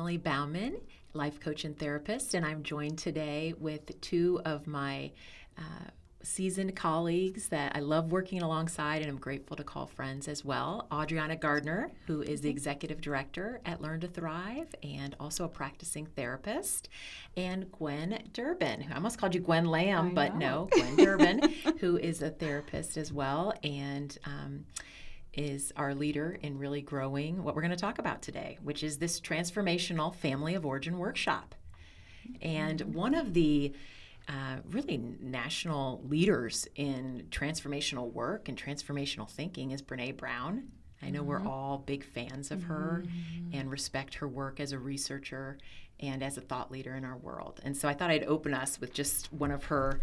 Emily Bauman, life coach and therapist, and I'm joined today with two of my seasoned colleagues that I love working alongside and I'm grateful to call friends as well. Adriana Gardner, who is the executive director at Learn2Thrive and also a practicing therapist, and Gwen Durbin, who I almost called you Gwen Lamb, but no, Gwen Durbin, who is a therapist as well and is our leader in really growing what we're going to talk about today, which is this transformational family of origin workshop. And one of the really national leaders in transformational work and transformational thinking is Brene Brown. I know we're all big fans of her and respect her work as a researcher and as a thought leader in our world. And so I thought I'd open us with just one of her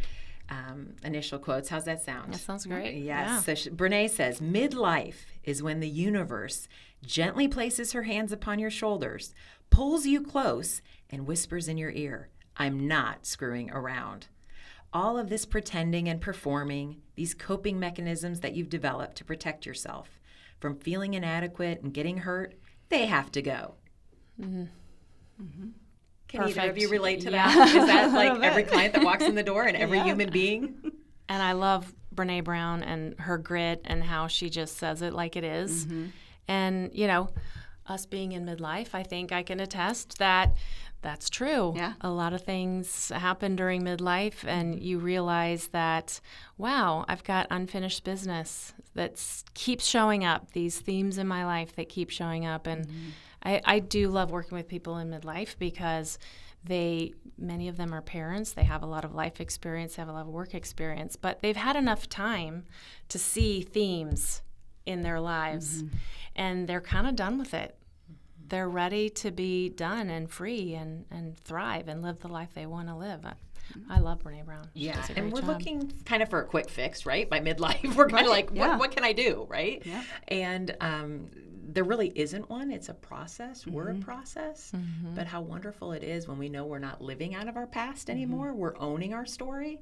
initial quotes. How's that sound? That sounds great. Yes. Yeah. So Brene says, midlife is when the universe gently places her hands upon your shoulders, pulls you close, and whispers in your ear, I'm not screwing around. All of this pretending and performing, these coping mechanisms that you've developed to protect yourself from feeling inadequate and getting hurt, they have to go. Can either of you relate to that? Is that like every client that walks in the door and every human being? And I love Brene Brown and her grit and how she just says it like it is. And, you know, us being in midlife, I think I can attest that that's true. Yeah. A lot of things happen during midlife, and you realize that, wow, I've got unfinished business that keeps showing up, these themes in my life that keep showing up. And I do love working with people in midlife because many of them are parents. They have a lot of life experience, they have a lot of work experience, but they've had enough time to see themes in their lives, and they're kind of done with it. They're ready to be done and free and thrive and live the life they want to live. I love Brene Brown. Yeah, She does a and great we're job. looking kind of for a quick fix, right? By midlife, we're kind of like, what can I do, right? Yeah. And there really isn't one. It's a process. We're a process. But how wonderful it is when we know we're not living out of our past anymore. We're owning our story.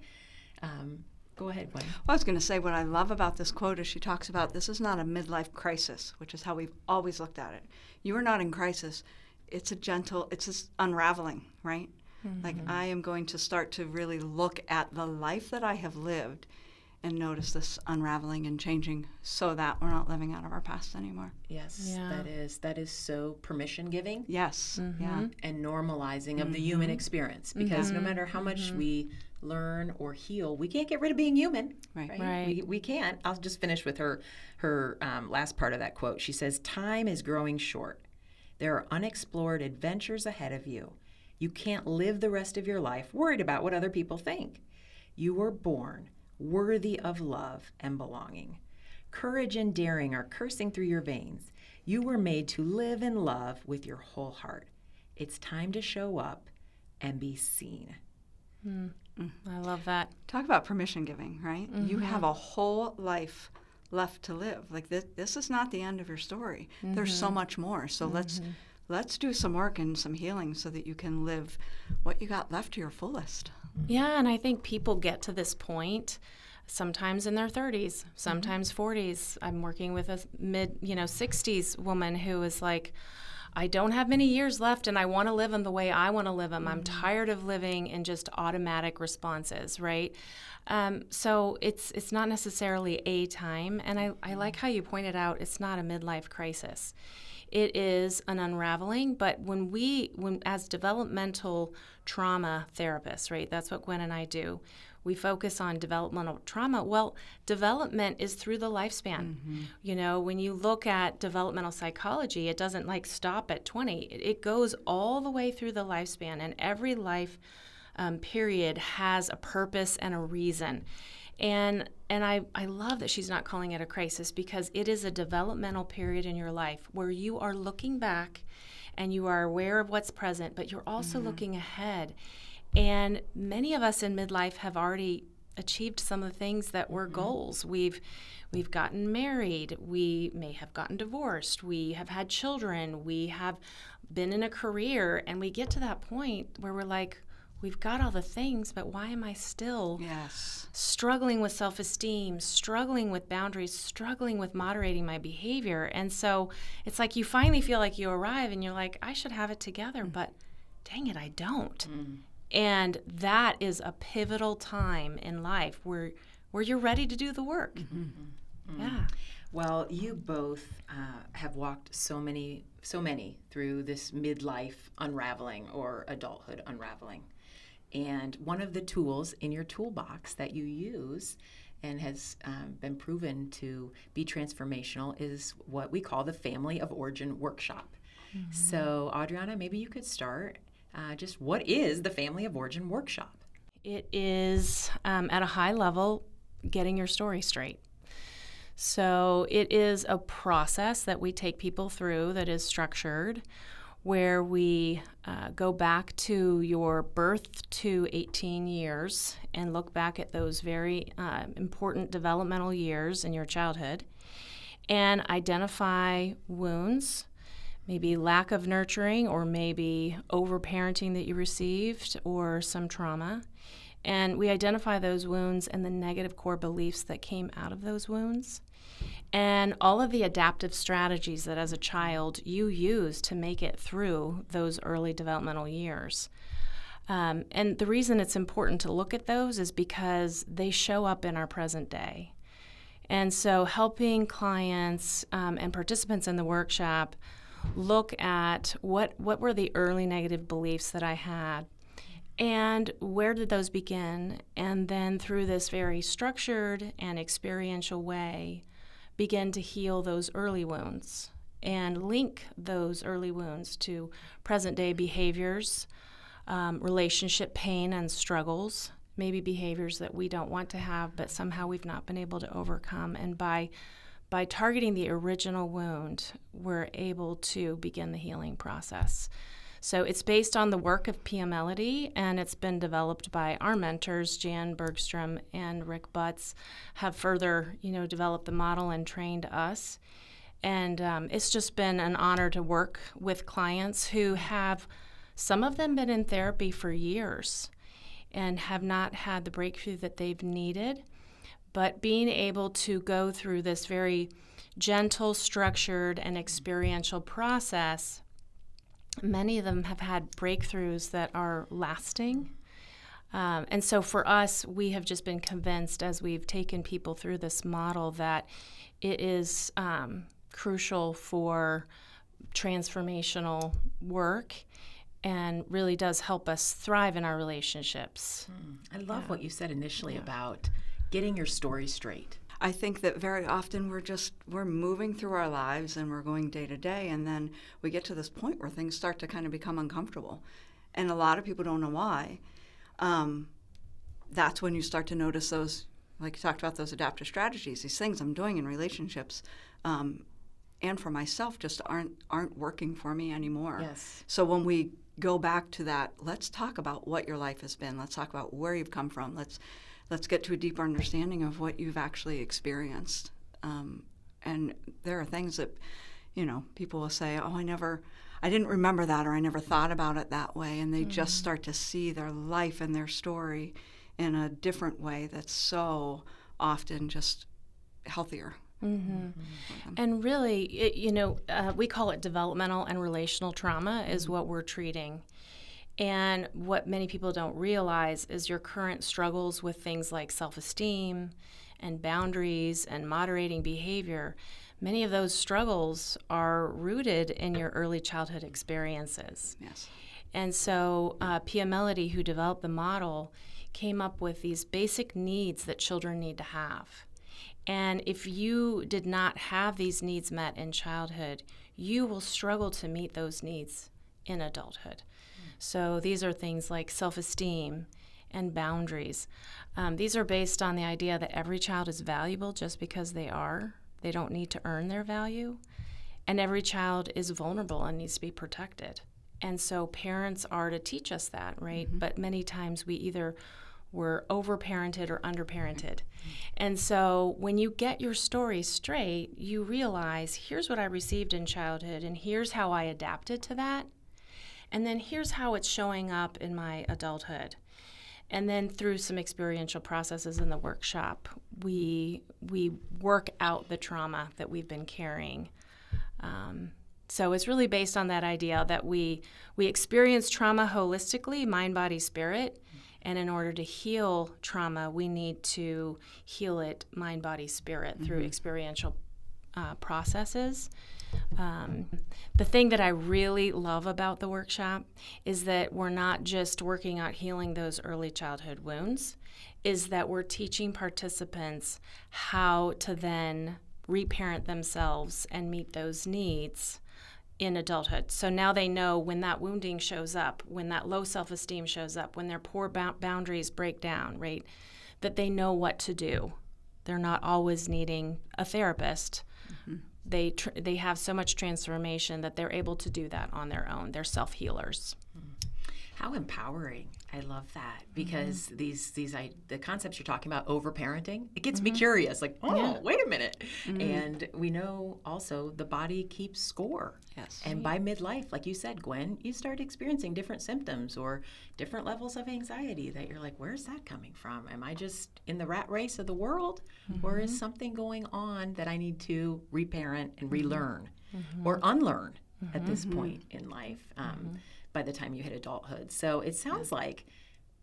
Go ahead, Gwen. Well, I was going to say what I love about this quote is she talks about this is not a midlife crisis, which is how we've always looked at it. You are not in crisis. It's this unraveling, right? Like I am going to start to really look at the life that I have lived and notice this unraveling and changing so that we're not living out of our past anymore. Yes, Yeah. that is so permission giving. Yes. Yeah. And normalizing of the human experience, because no matter how much we learn or heal, we can't get rid of being human. Right. We can't. I'll just finish with her last part of that quote. She says, time is growing short. There are unexplored adventures ahead of you. You can't live the rest of your life worried about what other people think. You were born worthy of love and belonging. Courage and daring are coursing through your veins. You were made to live and love with your whole heart. It's time to show up and be seen. I love that. Talk about permission giving, right? You have a whole life left to live. Like this is not the end of your story. There's so much more. So let's do some work and some healing so that you can live what you got left to your fullest. Yeah, and I think people get to this point sometimes in their 30s, sometimes 40s. I'm working with a mid, 60s woman who is like, I don't have many years left and I want to live them the way I want to live them. I'm tired of living in just automatic responses, right? So it's not necessarily a time. And I like how you pointed out it's not a midlife crisis. It is an unraveling, but when as developmental trauma therapists, right, that's what Gwen and I do, we focus on developmental trauma. Well, development is through the lifespan. When you look at developmental psychology, it doesn't stop at 20. It goes all the way through the lifespan, and every life period has a purpose and a reason. And I love that she's not calling it a crisis, because it is a developmental period in your life where you are looking back and you are aware of what's present, but you're also looking ahead. And many of us in midlife have already achieved some of the things that were goals. We've gotten married. We may have gotten divorced. We have had children. We have been in a career. And we get to that point where we're like, we've got all the things, but why am I still Yes. struggling with self-esteem, struggling with boundaries, struggling with moderating my behavior? And so it's like you finally feel like you arrive and you're like, I should have it together, but dang it, I don't. And that is a pivotal time in life where you're ready to do the work. Yeah. Well, you both have walked so many through this midlife unraveling or adulthood unraveling. And one of the tools in your toolbox that you use and has been proven to be transformational is what we call the Family of Origin Workshop. So, Adriana, maybe you could start. Just what is the Family of Origin Workshop? It is, at a high level, getting your story straight. So it is a process that we take people through that is structured, where we go back to your birth to 18 years and look back at those very important developmental years in your childhood and identify wounds, maybe lack of nurturing or maybe overparenting that you received or some trauma. And we identify those wounds and the negative core beliefs that came out of those wounds. And all of the adaptive strategies that as a child you use to make it through those early developmental years. And the reason it's important to look at those is because they show up in our present day. And so helping clients and participants in the workshop look at what were the early negative beliefs that I had and where did those begin, and then through this very structured and experiential way, begin to heal those early wounds and link those early wounds to present-day behaviors, relationship pain and struggles, maybe behaviors that we don't want to have but somehow we've not been able to overcome. And by targeting the original wound, we're able to begin the healing process. So it's based on the work of PMLity, and it's been developed by our mentors, Jan Bergstrom and Rick Butts, have further, developed the model and trained us. And it's just been an honor to work with clients who have, some of them been in therapy for years and have not had the breakthrough that they've needed. But being able to go through this very gentle, structured, and experiential process, many of them have had breakthroughs that are lasting. And so for us, we have just been convinced as we've taken people through this model that it is crucial for transformational work and really does help us thrive in our relationships. I love what you said initially about getting your story straight. I think that very often we're moving through our lives and we're going day to day, and then we get to this point where things start to kind of become uncomfortable. And a lot of people don't know why. That's when you start to notice those, like you talked about, those adaptive strategies, these things I'm doing in relationships and for myself just aren't working for me anymore. Yes. So when we go back to that, let's talk about what your life has been. Let's talk about where you've come from. Let's get to a deeper understanding of what you've actually experienced. And there are things that, people will say, oh, I didn't remember that, or I never thought about it that way. And they just start to see their life and their story in a different way that's so often just healthier. And really, we call it developmental and relational trauma is what we're treating. And what many people don't realize is your current struggles with things like self-esteem and boundaries and moderating behavior. Many of those struggles are rooted in your early childhood experiences. Yes. And so PMLity, who developed the model, came up with these basic needs that children need to have. And if you did not have these needs met in childhood, you will struggle to meet those needs in adulthood. So these are things like self-esteem and boundaries. These are based on the idea that every child is valuable just because they are. They don't need to earn their value. And every child is vulnerable and needs to be protected. And so parents are to teach us that, right? But many times we either were overparented or underparented. And so when you get your story straight, you realize, here's what I received in childhood, and here's how I adapted to that. And then here's how it's showing up in my adulthood. And then through some experiential processes in the workshop, we work out the trauma that we've been carrying. So it's really based on that idea that we experience trauma holistically, mind, body, spirit. And in order to heal trauma, we need to heal it mind, body, spirit through experiential processes. The thing that I really love about the workshop is that we're not just working out healing those early childhood wounds, is that we're teaching participants how to then reparent themselves and meet those needs in adulthood. So now they know when that wounding shows up, when that low self-esteem shows up, when their poor boundaries break down, right, that they know what to do. They're not always needing a therapist. They have so much transformation that they're able to do that on their own. They're self-healers. How empowering. I love that, because the concepts you're talking about, over-parenting, it gets me curious, like, wait a minute. And we know also the body keeps score. Yes. And by midlife, like you said, Gwen, you start experiencing different symptoms or different levels of anxiety that you're like, where's that coming from? Am I just in the rat race of the world? Or is something going on that I need to reparent and relearn or unlearn at this point in life? By the time you hit adulthood. So it sounds like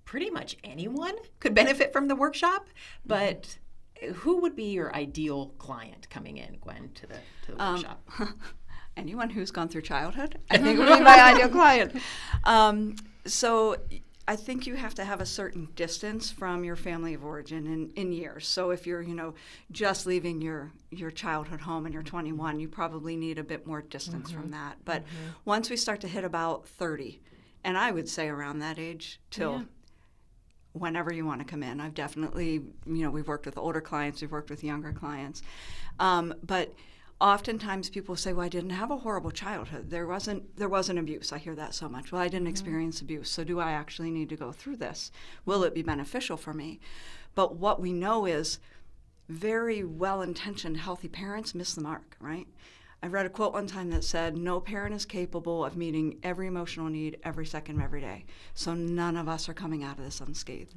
pretty much anyone could benefit from the workshop, but who would be your ideal client coming in, Gwen, to the workshop? Anyone who's gone through childhood, I think would be my ideal client. So I think you have to have a certain distance from your family of origin in years. So if you're, just leaving your childhood home and you're 21, you probably need a bit more distance from that. But once we start to hit about 30, and I would say around that age till whenever you want to come in. I've definitely, we've worked with older clients, we've worked with younger clients. But oftentimes people say, well, I didn't have a horrible childhood. There wasn't abuse. I hear that so much. Well, I didn't experience abuse. So do I actually need to go through this? Will it be beneficial for me? But what we know is very well-intentioned, healthy parents miss the mark, right? I read a quote one time that said, no parent is capable of meeting every emotional need every second of every day. So none of us are coming out of this unscathed.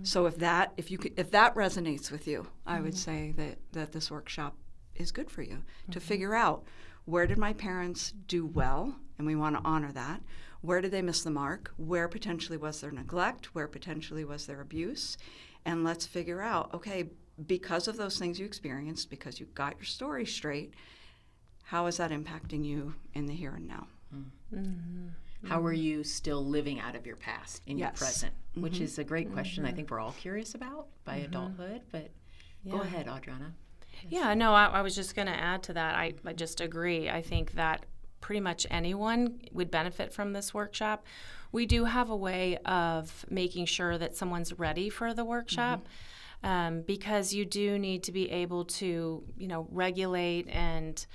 So if that resonates with you, I would say that this workshop is good for you to figure out, where did my parents do well, and we want to honor that. Where did they miss the mark? Where potentially was there neglect? Where potentially was there abuse? And let's figure out, okay, because of those things you experienced, because you got your story straight, how is that impacting you in the here and now? How are you still living out of your past in your present? Which is a great question I think we're all curious about by adulthood, but go ahead, Audrana. Yeah, no, I was just going to add to that. I just agree. I think that pretty much anyone would benefit from this workshop. We do have a way of making sure that someone's ready for the workshop, because you do need to be able to, regulate and,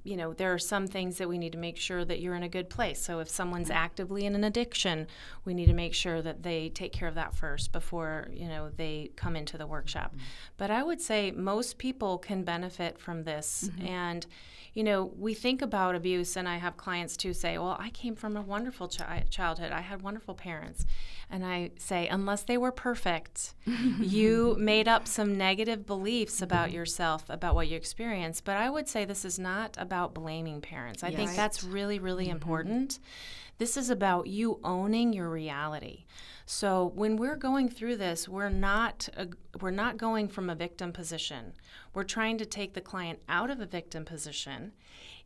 there are some things that we need to make sure that you're in a good place. So if someone's actively in an addiction, we need to make sure that they take care of that first before, they come into the workshop. But I would say most people can benefit from this. And, we think about abuse, and I have clients too say, well, I came from a wonderful childhood. I had wonderful parents. And I say, unless they were perfect, you made up some negative beliefs about yourself, about what you experienced. But I would say this is not about blaming parents. I think that's really, really important. This is about you owning your reality. So when we're going through this, we're not going from a victim position. We're trying to take the client out of a victim position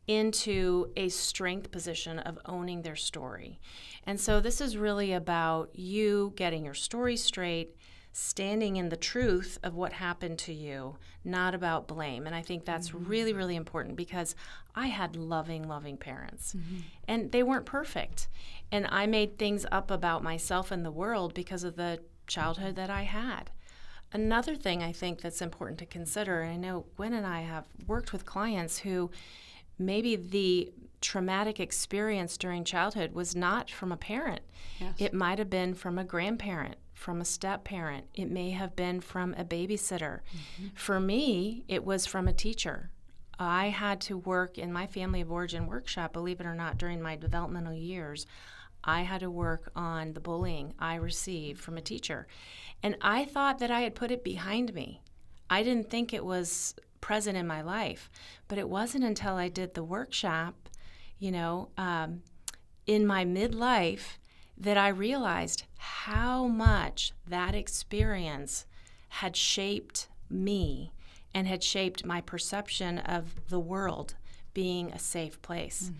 into a strength position of owning their story. And so this is really about you getting your story straight, standing in the truth of what happened to you, not about blame. And I think that's really, really important, because I had loving parents, and they weren't perfect. And I made things up about myself and the world because of the childhood that I had. Another thing I think that's important to consider, and I know Gwen and I have worked with clients who maybe the traumatic experience during childhood was not from a parent. It might have been from a grandparent, from a step-parent. It may have been from a babysitter. For me, it was from a teacher. I had to work in my family of origin workshop, believe it or not, during my developmental years. I had to work on the bullying I received from a teacher. And I thought that I had put it behind me. I didn't think it was present in my life. But it wasn't until I did the workshop, in my midlife, that I realized how much that experience had shaped me and had shaped my perception of the world being a safe place.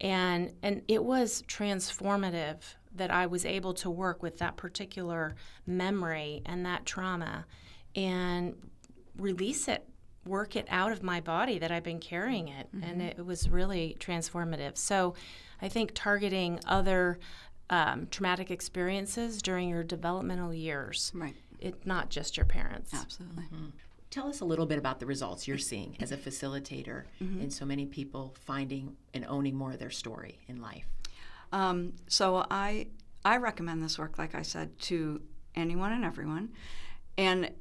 And it was transformative that I was able to work with that particular memory and that trauma and release it, work it out of my body that I've been carrying it. And it was really transformative. So I think targeting other traumatic experiences during your developmental years, Right. It's not just your parents. Absolutely. Tell us a little bit about the results you're seeing as a facilitator in so many people finding and owning more of their story in life. So I recommend this work, like I said, to anyone and everyone. And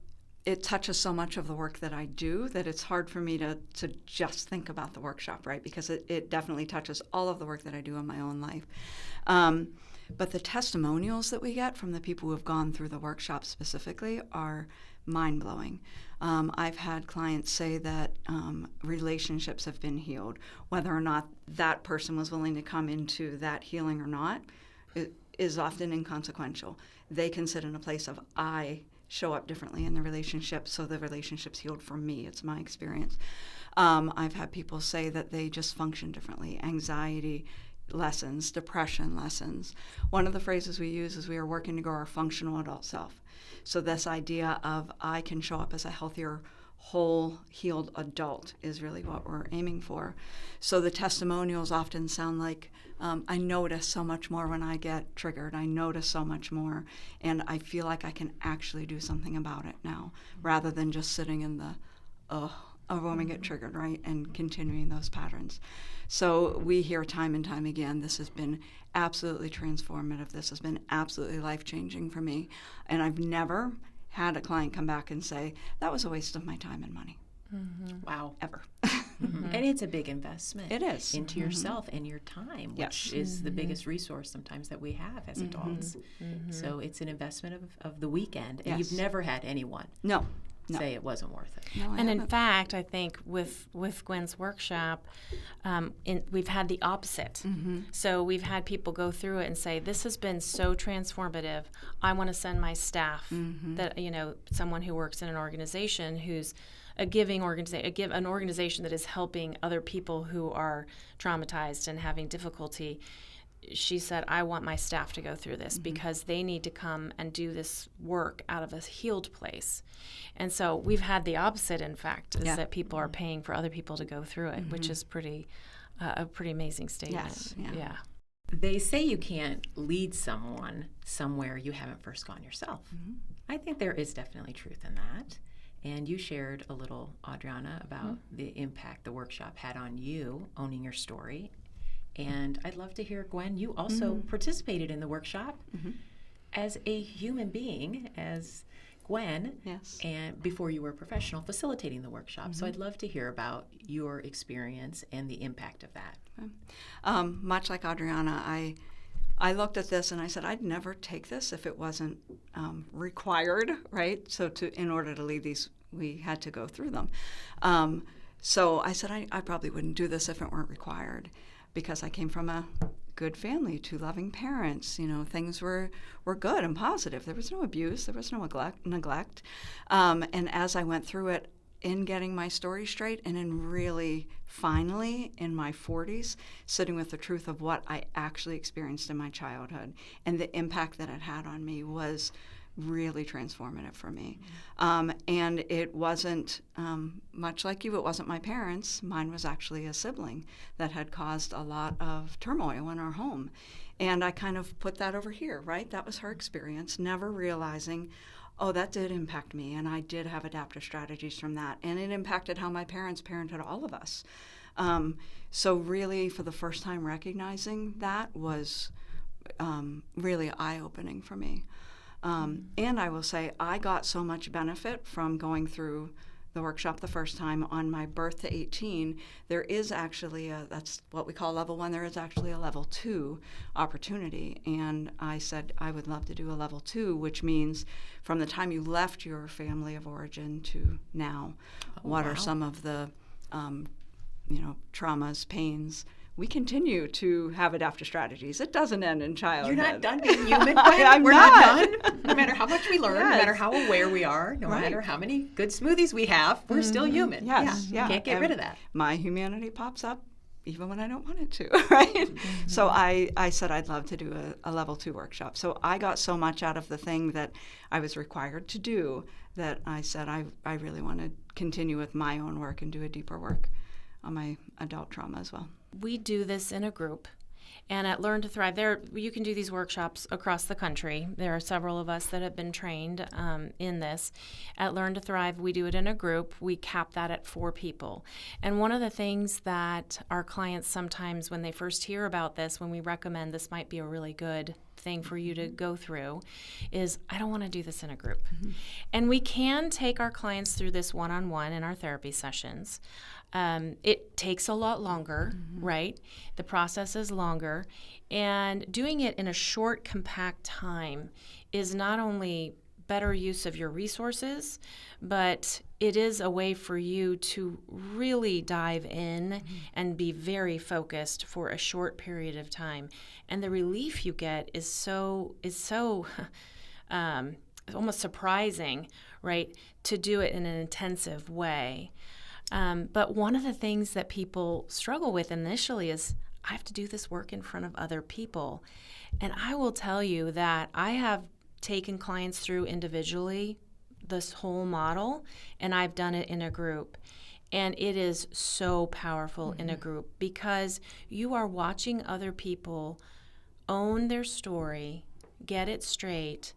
it touches so much of the work that I do that it's hard for me to just think about the workshop, right? Because it definitely touches all of the work that I do in my own life. But the testimonials that we get from the people who have gone through the workshop specifically are mind-blowing. I've had clients say that relationships have been healed. Whether or not that person was willing to come into that healing or not is often inconsequential. They can sit in a place of, I show up differently in the relationship, so the relationship's healed for me. It's my experience. I've had people say that they just function differently. Anxiety lessons, depression lessons. One of the phrases we use is we are working to grow our functional adult self. So this idea of I can show up as a healthier, whole, healed adult is really what we're aiming for. So the testimonials often sound like, I notice so much more when I get triggered. I notice so much more, and I feel like I can actually do something about it now, rather than just sitting in the, when we get triggered, right, and continuing those patterns. So we hear time and time again, this has been absolutely transformative. This has been absolutely life-changing for me. And I've never had a client come back and say, that was a waste of my time and money. Wow. Ever. And it's a big investment. It is. Into yourself and your time, which is the biggest resource sometimes that we have as adults. So it's an investment of the weekend. And you've never had anyone No. say it wasn't worth it. No, I And in haven't. fact, I think with Gwen's workshop, we've had the opposite. So we've had people go through it and say, this has been so transformative. I want to send my staff, that someone who works in an organization who's a giving organization, an organization that is helping other people who are traumatized and having difficulty. She said, I want my staff to go through this because they need to come and do this work out of a healed place. And so we've had the opposite, in fact, is that people are paying for other people to go through it, which is a pretty amazing statement. Yes, Yeah. They say you can't lead someone somewhere you haven't first gone yourself. I think there is definitely truth in that. And you shared a little, Adriana, about the impact the workshop had on you, owning your story. And I'd love to hear, Gwen, you also participated in the workshop as a human being, as Gwen, and before you were a professional facilitating the workshop. So I'd love to hear about your experience and the impact of that. Much like Adriana, I looked at this and I said, I'd never take this if it wasn't required, right? So in order to lead these, we had to go through them. So I said, I probably wouldn't do this if it weren't required, because I came from a good family, 2 loving parents. Things were good and positive. There was no abuse. There was no neglect. And as I went through it, in getting my story straight, and in really finally in my 40s sitting with the truth of what I actually experienced in my childhood and the impact that it had on me was really transformative for me. And it wasn't, much like you, it wasn't my parents. Mine was actually a sibling that had caused a lot of turmoil in our home. And I kind of put that over here, right? That was her experience, never realizing, oh, that did impact me, and I did have adaptive strategies from that. And it impacted how my parents parented all of us. So really, for the first time, recognizing that was really eye-opening for me. And I will say, I got so much benefit from going through the workshop the first time on my birth to 18, there is actually that's what we call level 1, there is actually a level 2 opportunity. And I said I would love to do a level 2, which means from the time you left your family of origin to now, what are some of the traumas, pains. We continue to have adaptive strategies. It doesn't end in childhood. You're not done being human, Gwen. I'm We're not. not done. No matter how much we learn, no matter how aware we are, no matter how many good smoothies we have, we're still human. Yes, yeah. Can't get rid of that. My humanity pops up even when I don't want it to, right? So I said I'd love to do a level 2 workshop. So I got so much out of the thing that I was required to do that I said I really want to continue with my own work and do a deeper work on my adult trauma as well. We do this in a group. And at Learn2Thrive, you can do these workshops across the country. There are several of us that have been trained in this. At Learn2Thrive, we do it in a group. We cap that at 4 people. And one of the things that our clients sometimes, when they first hear about this, when we recommend this might be a really good thing for you to go through, is I don't want to do this in a group. And we can take our clients through this one-on-one in our therapy sessions. It takes a lot longer, right? The process is longer. And doing it in a short, compact time is not only better use of your resources, but it is a way for you to really dive in and be very focused for a short period of time. And the relief you get is so almost surprising, right? To do it in an intensive way. But one of the things that people struggle with initially is, I have to do this work in front of other people. And I will tell you that I have taken clients through individually this whole model, and I've done it in a group. And it is so powerful in a group because you are watching other people own their story, get it straight,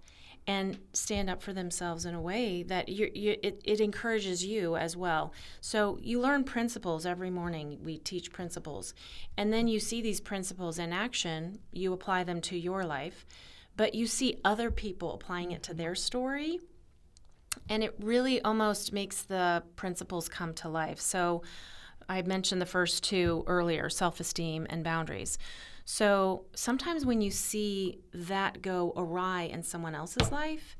and stand up for themselves in a way that it encourages you as well. So you learn principles every morning. We teach principles. And then you see these principles in action. You apply them to your life. But you see other people applying it to their story. And it really almost makes the principles come to life. So I mentioned the first 2 earlier, self-esteem and boundaries. So sometimes when you see that go awry in someone else's life,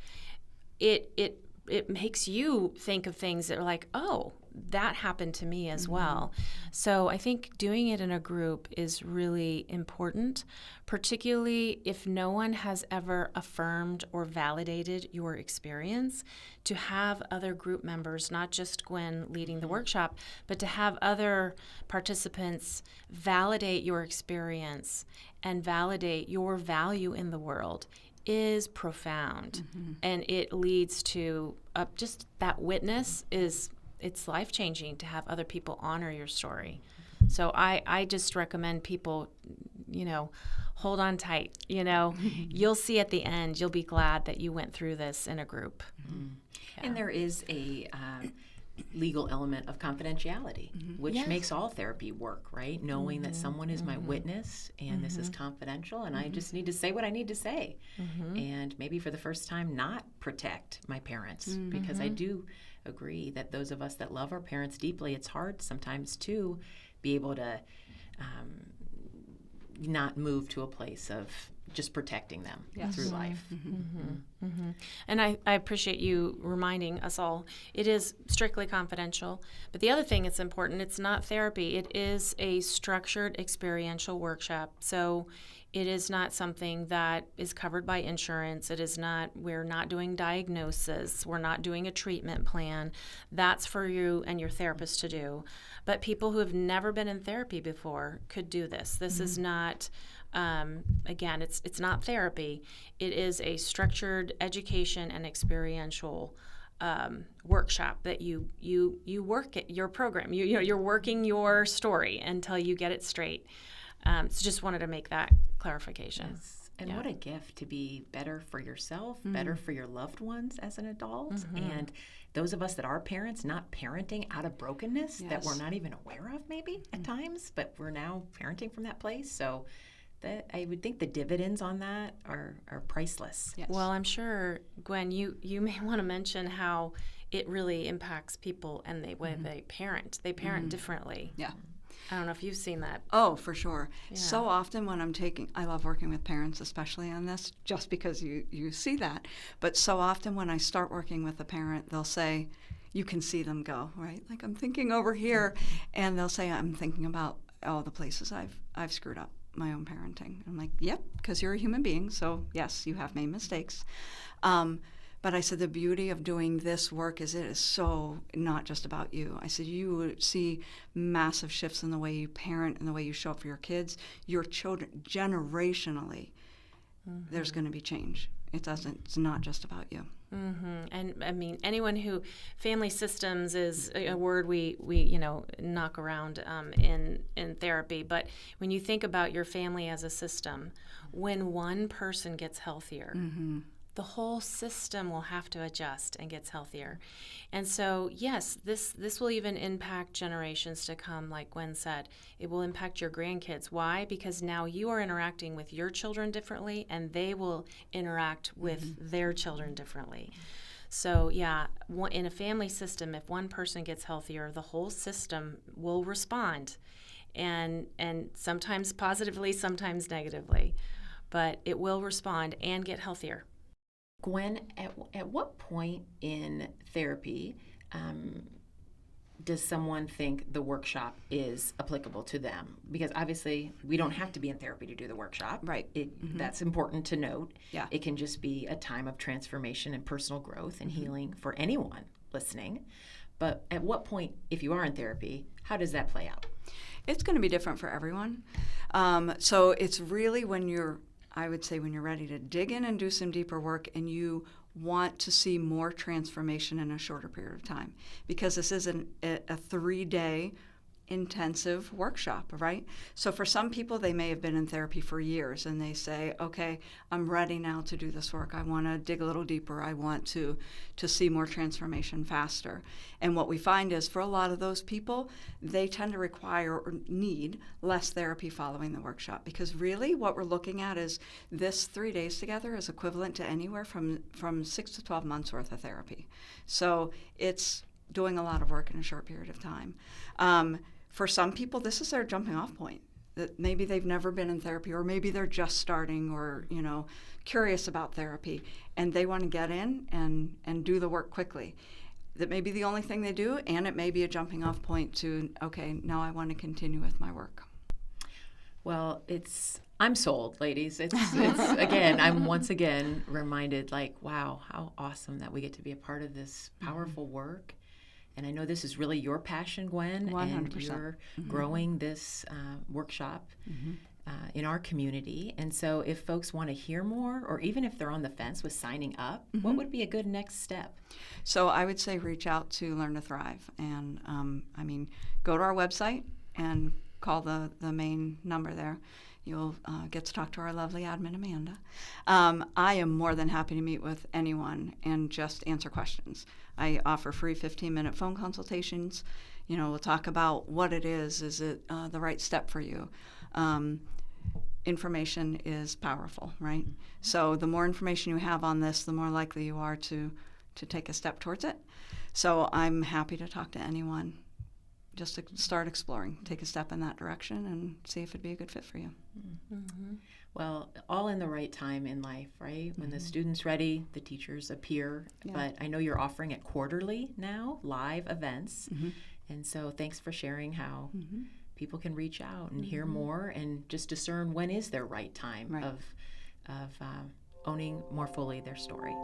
it makes you think of things that are like, oh, that happened to me as well. So I think doing it in a group is really important, particularly if no one has ever affirmed or validated your experience. To have other group members, not just Gwen leading the workshop, but to have other participants validate your experience and validate your value in the world is profound. And it leads to just that witness it's life-changing to have other people honor your story. So I just recommend people, hold on tight, You'll see at the end, you'll be glad that you went through this in a group. Yeah. And there is a legal element of confidentiality, which makes all therapy work, right? Knowing that someone is my witness and this is confidential and I just need to say what I need to say. And maybe for the first time not protect my parents, because I do agree that those of us that love our parents deeply, it's hard sometimes to be able to not move to a place of just protecting them through life. And I appreciate you reminding us all, it is strictly confidential. But the other thing that's important, it's not therapy. It is a structured experiential workshop. So it is not something that is covered by insurance. We're not doing diagnosis. We're not doing a treatment plan. That's for you and your therapist to do. But people who have never been in therapy before could do this. This is not, again, it's not therapy. It is a structured education and experiential workshop that you work at your program. You're working your story until you get it straight. So just wanted to make that clarification. Yes. And what a gift to be better for yourself, better for your loved ones as an adult. And those of us that are parents, not parenting out of brokenness that we're not even aware of maybe at times, but we're now parenting from that place. So I would think the dividends on that are priceless. Yes. Well, I'm sure, Gwen, you may want to mention how it really impacts people and the way they parent. They parent differently. Yeah. I don't know if you've seen that. Oh, for sure. Yeah. So often when I love working with parents, especially on this, just because you see that. But so often when I start working with a parent, they'll say, you can see them go, right? Like, I'm thinking over here, and they'll say, I'm thinking about all the places I've screwed up my own parenting. I'm like, yep, because you're a human being, so yes, you have made mistakes. But I said, the beauty of doing this work is it is so not just about you. I said, you would see massive shifts in the way you parent and the way you show up for your kids, your children, generationally. There's going to be change. It's not just about you. And I mean, family systems is a word we knock around in therapy. But when you think about your family as a system, when one person gets healthier, the whole system will have to adjust and gets healthier. And so, yes, this will even impact generations to come, like Gwen said. It will impact your grandkids. Why? Because now you are interacting with your children differently, and they will interact with their children differently. So, yeah, in a family system, if one person gets healthier, the whole system will respond, and sometimes positively, sometimes negatively. But it will respond and get healthier. Gwen, at what point in therapy does someone think the workshop is applicable to them? Because obviously we don't have to be in therapy to do the workshop. Right. That's important to note. Yeah. It can just be a time of transformation and personal growth and healing for anyone listening. But at what point, if you are in therapy, how does that play out? It's going to be different for everyone. So it's really when you're ready to dig in and do some deeper work and you want to see more transformation in a shorter period of time. Because this is a 3-day intensive workshop, right? So for some people, they may have been in therapy for years and they say, okay, I'm ready now to do this work. I want to dig a little deeper. I want to see more transformation faster. And what we find is for a lot of those people, they tend to require or need less therapy following the workshop, because really what we're looking at is this 3 days together is equivalent to anywhere from 6 to 12 months worth of therapy. So it's doing a lot of work in a short period of time. For some people, this is their jumping off point. That maybe they've never been in therapy, or maybe they're just starting, or curious about therapy, and they want to get in and do the work quickly. That may be the only thing they do, and it may be a jumping off point to, okay, now I want to continue with my work. Well, I'm sold, ladies. It's again, I'm once again reminded, like, wow, how awesome that we get to be a part of this powerful work. And I know this is really your passion, Gwen, 100%. and you're growing this workshop in our community. And so if folks want to hear more, or even if they're on the fence with signing up, what would be a good next step? So I would say reach out to Learn2Thrive. And go to our website and call the main number there. You'll get to talk to our lovely admin, Amanda. I am more than happy to meet with anyone and just answer questions. I offer free 15-minute phone consultations. We'll talk about what it is. Is it the right step for you? Information is powerful, right? So the more information you have on this, the more likely you are to take a step towards it. So I'm happy to talk to anyone. Just to start exploring, take a step in that direction and see if it'd be a good fit for you. Well, all in the right time in life, right? When the student's ready, the teachers appear. Yeah. But I know you're offering it quarterly now, live events. And so thanks for sharing how people can reach out and hear more and just discern when is their right time of owning more fully their story.